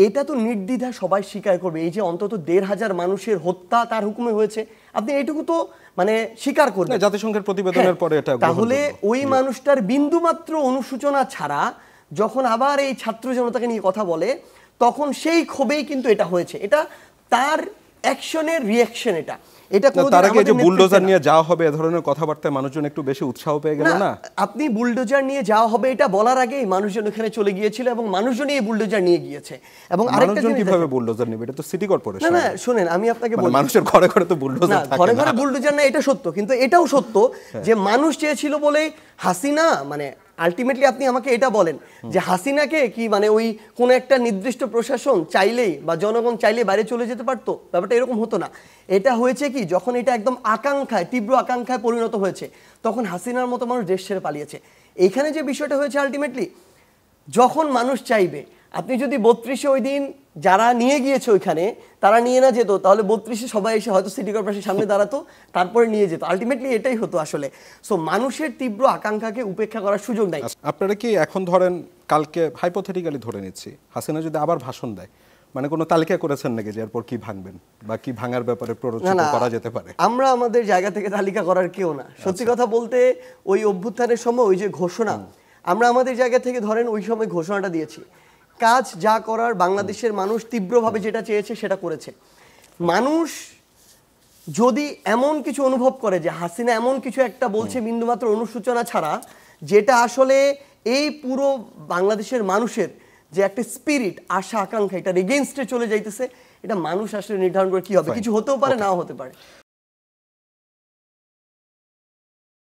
এটা তো নির্দ্বিধায় সবাই স্বীকার করবে, এই যে অন্তত ১,৫০০ মানুষের হত্যা তার হুকুমে হয়েছে, আপনি এইটুকু তো মানে স্বীকার করবেন জাতিসংঘের প্রতিবেদনের পরে এটা। তাহলে ওই মানুষটার বিন্দুমাত্র অনুশোচনা ছাড়া যখন আবার এই ছাত্র জনতাকে নিয়ে কথা বলে, তখন সেই ক্ষোভেই কিন্তু এটা হয়েছে। এটা তার অ্যাকশনের রিঅ্যাকশন। এটা তার আগে যে বুলডোজার নিয়ে যাওয়া হবে এ ধরনের কথাবার্তায় মানুষজন একটু বেশি উৎসাহ পেয়ে গেল না? আপনি বুলডোজার নিয়ে যাওয়া হবে এটা বলার আগেই মানুষজন ওখানে চলে গিয়েছিল এবং মানুষজনই এই বুলডোজার নিয়ে গিয়েছে। এবং আরেকটা জিনিস, কিভাবে বুলডোজার নেবে? এটা তো সিটি কর্পোরেশন। না শুনেন, আমি আপনাকে বলি, মানুষের ঘরে ঘরে তো বুলডোজার থাকে না। ঘরে ঘরে বুলডোজার না, এটা সত্য, কিন্তু এটাও সত্য যে মানুষ চেয়েছিল বলে হাসিনা, মানে আলটিমেটলি আপনি আমাকে এটা বলেন যে হাসিনাকে কি মানে ওই কোন একটা নির্দিষ্ট প্রশাসন চাইলেই বা জনগণ চাইলে বাইরে চলে যেতে পারতো? ব্যাপারটা এরকম হতো না। এটা হয়েছে কি, যখন এটা একদম আকাঙ্ক্ষায়, তীব্র আকাঙ্ক্ষায় পরিণত হয়েছে, তখন হাসিনার মতো মানুষ দেশ ছেড়ে পালিয়েছে। এইখানে যে বিষয়টা হয়েছে আলটিমেটলি, যখন মানুষ চাইবে, আপনি যদি ৩২-এ ওই দিন যারা নিয়ে গিয়েছে ওইখানে তারা নিয়ে না যেত, তাহলে ৩২-এ সবাই এসে হয়তো সিটি কর্পোরেশনের সামনে দাঁড়াতো, তারপরে নিয়ে যেত। আলটিমেটলি এটাই হতো আসলে। সো মানুষের তীব্র আকাঙ্ক্ষাকে উপেক্ষা করার সুযোগ নাই। আপনারা কি এখন ধরেন, কালকে হাইপোথেটিক্যালি ধরে নিচ্ছি, হাসিনা যদি আবার ভাষণ দেয়, মানে কোনো তালিকা করেছেন নাকি যে এরপর কি ভাঙবেন বা কি ভাঙার ব্যাপারে প্ররোচিত করা যেতে পারে? আমরা আমাদের জায়গা থেকে তালিকা করার কেউ না। সত্যি কথা বলতে, ওই অভ্যুত্থানের সময় ওই যে ঘোষণা, আমরা আমাদের জায়গা থেকে ধরেন ওই সময় ঘোষণাটা দিয়েছি। কাজ যা করার বাংলাদেশের মানুষ তীব্রভাবে যেটা চেয়েছে সেটা করেছে। মানুষ যদি এমন কিছু অনুভব করে যে হাসিনা এমন কিছু একটা বলছে বিন্দুমাত্র অনুশোচনা ছাড়া, যেটা আসলে এই পুরো বাংলাদেশের মানুষের যে একটা স্পিরিট, আশা আকাঙ্ক্ষা, এটা এগেইনস্টে চলে যাইতেছে, এটা মানুষ আসলে নির্ধারণ করে কি হবে। কিছু হতেও পারে, নাও হতে পারে।